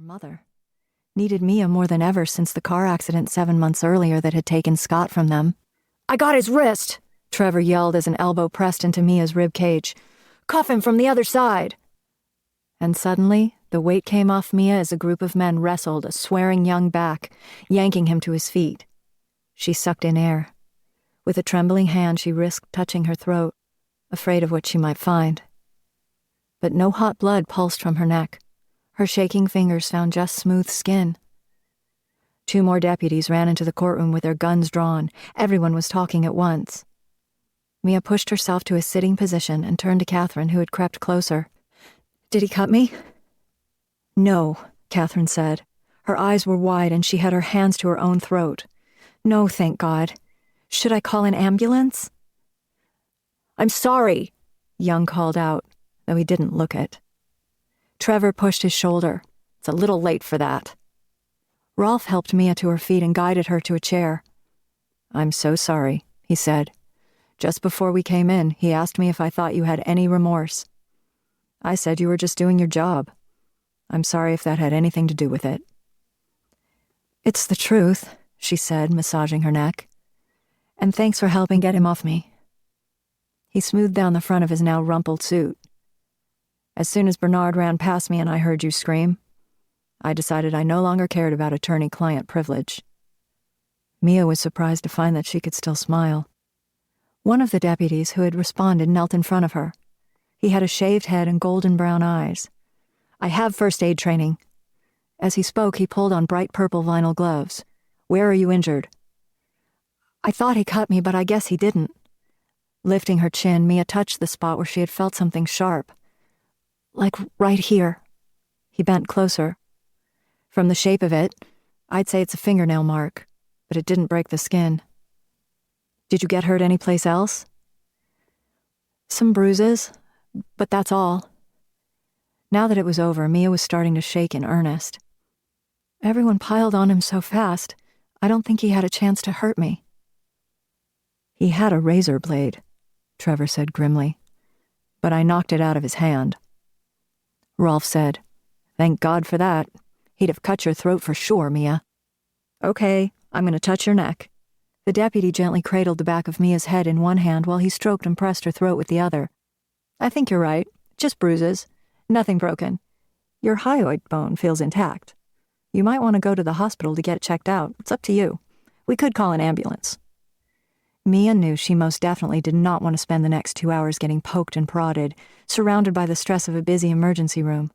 mother. Needed Mia more than ever since the car accident 7 months earlier that had taken Scott from them. "I got his wrist!" Trevor yelled as an elbow pressed into Mia's rib cage. "Cuff him from the other side!" And suddenly, the weight came off Mia as a group of men wrestled a swearing young back, yanking him to his feet. She sucked in air. With a trembling hand, she risked touching her throat, afraid of what she might find. But no hot blood pulsed from her neck. Her shaking fingers found just smooth skin. 2 more deputies ran into the courtroom with their guns drawn. Everyone was talking at once. Mia pushed herself to a sitting position and turned to Catherine, who had crept closer. "Did he cut me?" "No," Catherine said. Her eyes were wide and she had her hands to her own throat. "No, thank God. Should I call an ambulance?" "I'm sorry," Young called out, though he didn't look it. Trevor pushed his shoulder. "It's a little late for that." Rolf helped Mia to her feet and guided her to a chair. "I'm so sorry," he said. "Just before we came in, he asked me if I thought you had any remorse. I said you were just doing your job. I'm sorry if that had anything to do with it." "It's the truth," she said, massaging her neck. "And thanks for helping get him off me." He smoothed down the front of his now rumpled suit. "As soon as Bernard ran past me and I heard you scream, I decided I no longer cared about attorney-client privilege." Mia was surprised to find that she could still smile. One of the deputies who had responded knelt in front of her. He had a shaved head and golden brown eyes. "I have first aid training." As he spoke, he pulled on bright purple vinyl gloves. "Where are you injured?" "I thought he cut me, but I guess he didn't." Lifting her chin, Mia touched the spot where she had felt something sharp. "Like right here." He bent closer. "From the shape of it, I'd say it's a fingernail mark, but it didn't break the skin." "Did you get hurt anyplace else?" "Some bruises, but that's all." Now that it was over, Mia was starting to shake in earnest. "Everyone piled on him so fast, I don't think he had a chance to hurt me." "He had a razor blade," Trevor said grimly, "but I knocked it out of his hand." Rolf said, "Thank God for that. He'd have cut your throat for sure, Mia." "Okay, I'm going to touch your neck." The deputy gently cradled the back of Mia's head in one hand while he stroked and pressed her throat with the other. "I think you're right. Just bruises. Nothing broken. Your hyoid bone feels intact. You might want to go to the hospital to get it checked out. It's up to you. We could call an ambulance." Mia knew she most definitely did not want to spend the next 2 hours getting poked and prodded, surrounded by the stress of a busy emergency room.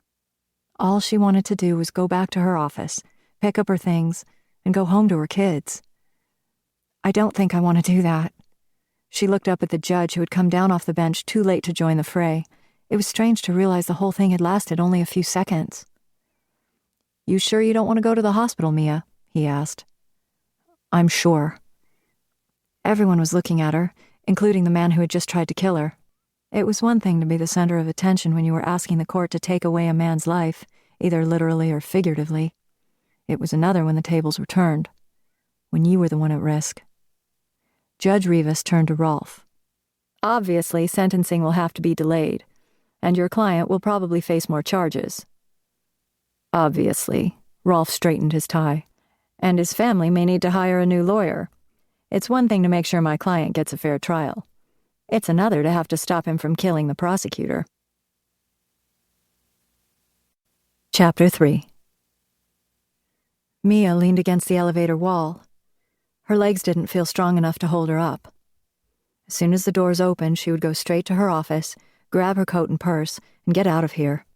All she wanted to do was go back to her office, pick up her things, and go home to her kids. "I don't think I want to do that." She looked up at the judge, who had come down off the bench too late to join the fray. It was strange to realize the whole thing had lasted only a few seconds. "You sure you don't want to go to the hospital, Mia?" he asked. "I'm sure." Everyone was looking at her, including the man who had just tried to kill her. It was one thing to be the center of attention when you were asking the court to take away a man's life, either literally or figuratively. It was another when the tables were turned, when you were the one at risk. Judge Rivas turned to Rolf. "Obviously, sentencing will have to be delayed, and your client will probably face more charges." "Obviously," Rolf straightened his tie. "And his family may need to hire a new lawyer. It's one thing to make sure my client gets a fair trial. It's another to have to stop him from killing the prosecutor." Chapter 3. Mia leaned against the elevator wall. Her legs didn't feel strong enough to hold her up. As soon as the doors opened, she would go straight to her office, grab her coat and purse, and get out of here.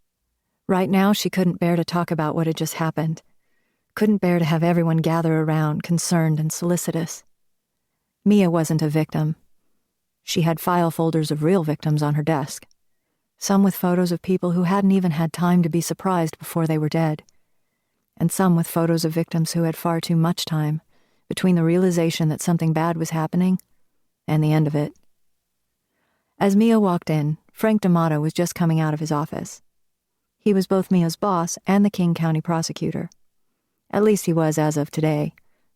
Right now, she couldn't bear to talk about what had just happened. Couldn't bear to have everyone gather around, concerned and solicitous. Mia wasn't a victim. She had file folders of real victims on her desk, some with photos of people who hadn't even had time to be surprised before they were dead, and some with photos of victims who had far too much time between the realization that something bad was happening and the end of it. As Mia walked in, Frank D'Amato was just coming out of his office. He was both Mia's boss and the King County prosecutor. At least he was as of today.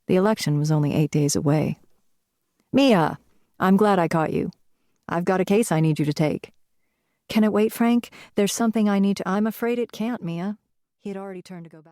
The election was only 8 days away. "Mia, I'm glad I caught you. I've got a case I need you to take." "Can it wait, Frank? There's something I need to—" "I'm afraid it can't, Mia." He had already turned to go back.